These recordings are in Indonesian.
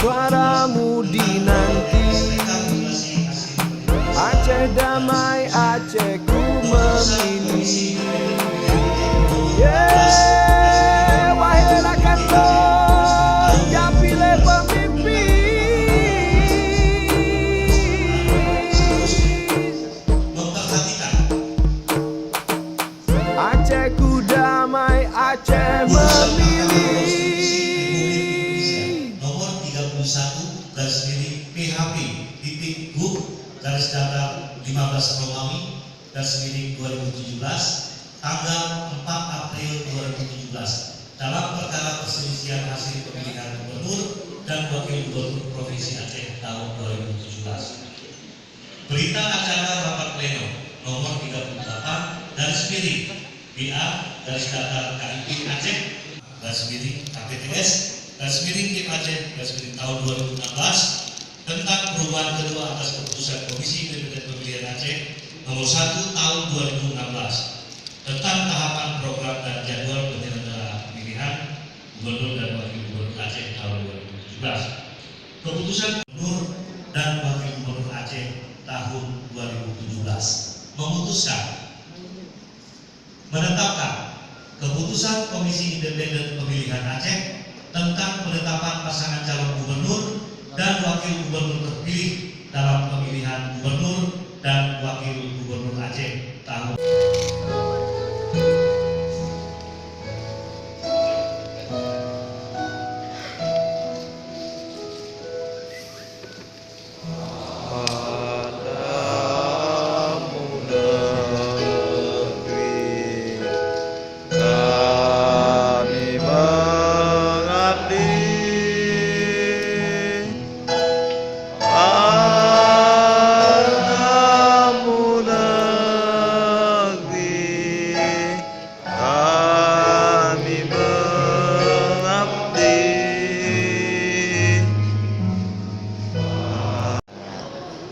suaramu dinanti. Aceh damai, Aceh ku memilih. Yeah, wahai rakan Don, yang pilih pemimpin. Aceh ku damai, Aceh memilih. Nomor 31 PHP-PHP-15-Romawi-2017 tanggal 4 April 2017 dalam perkara perselisihan hasil pemilihan gubernur dan wakil gubernur Provinsi Aceh tahun 2017. Berita acara rapat pleno nomor 38 BA/KIP Aceh KPTS Kim Aceh tahun 2016 tentang perubahan kedua atas keputusan Komisi Independen Pemilihan Aceh nomor 1 tahun 2016 tentang tahapan program dan jadwal penyelenggaraan pemilihan gubernur dan wakil gubernur Aceh tahun 2017. Keputusan gubernur dan wakil gubernur Aceh tahun 2017 memutuskan menetapkan keputusan Komisi Independen Pemilihan Aceh tentang penetapan pasangan calon gubernur dan wakil gubernur terpilih dalam pemilihan gubernur dan wakil gubernur Aceh tahun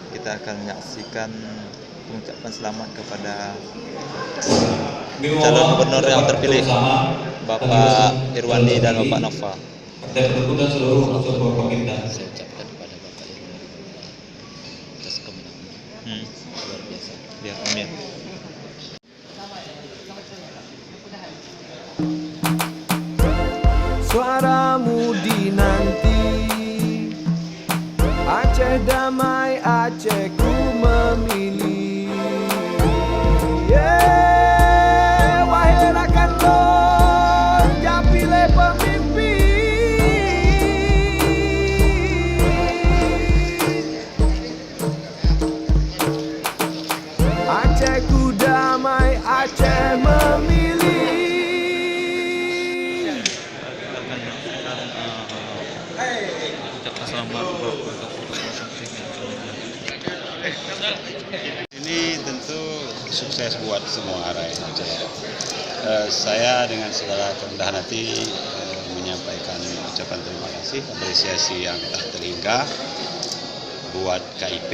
kita akan menyaksikan pengucapan selamat kepada calon gubernur yang terpilih, Bapak Irwandi dan Bapak Nova. Partai Persekutuan seluruh unsur pemerintah. Saya ucapkan kepada Bapak Irwandi atas kemenangan luar biasa. Ya, amin. Suaramu dinanti. Aceh damai, Aceh ku memilih. Yeah, wahai rakan Don, yang pilih pemimpin. Aceh ku damai, Aceh memilih. Ucapkan selamat Ini tentu sukses buat semua rakyat Aceh. Saya dengan segala kerendahan hati menyampaikan ucapan terima kasih, apresiasi yang tak terhingga buat KIP,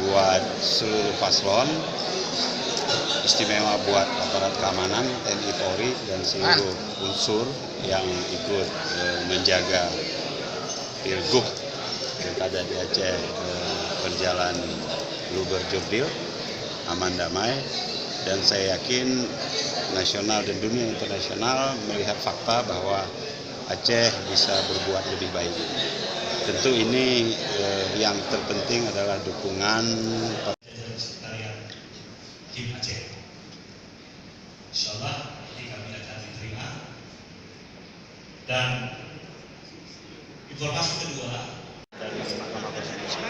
buat seluruh paslon, istimewa buat aparat keamanan TNI Polri dan seluruh unsur yang ikut menjaga Pilgub Pilkada di Aceh berjalan luber jurdil, aman damai, dan saya yakin nasional dan dunia internasional melihat fakta bahwa Aceh bisa berbuat lebih baik. Tentu ini yang terpenting adalah dukungan Kim Aceh. Insyaallah ini kami akan diterima. Dan informasi kedua dari Mahkamah Konstitusi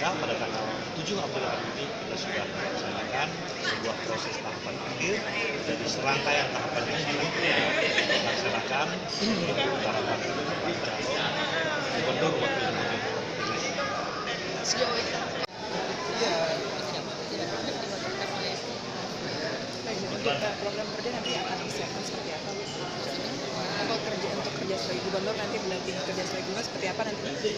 pada tanggal 7 April ini kita sudah melaksanakan sebuah proses tahapan akhir dari serangkaian tahapan yang sudah dilaksanakan untuk tahapan calon gubernur wakil gubernur. Program kerja nanti akan disiapkan seperti apa? Atau untuk kerja sebagai gubernur nanti berlatih kerja sebagai gubernur seperti apa nanti?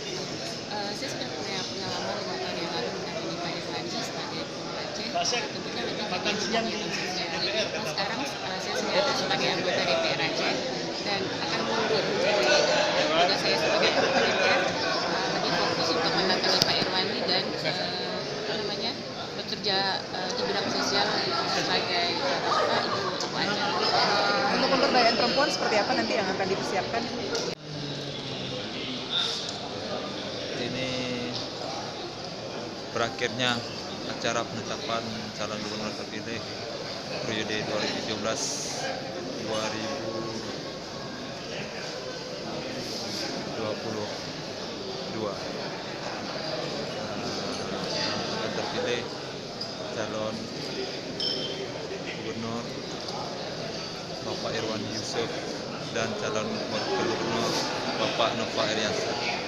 Saya sudah punya pengalaman 5 tahun yang lalu mendampingi Pak Irwandi sebagai gubernur Aceh. Tentunya nanti makan siang di DPR. Sekarang saya sebagai anggota DPR Aceh dan akan mundur dari tugas saya sebagai seperti apa nanti yang akan dipersiapkan? Ini berakhirnya acara penetapan calon gubernur terpilih periode 2017-2022. Yang terpilih calon gubernur Bapak Irwandi Yusuf dan calon wakil gubernur Bapak Nova Iriansyah.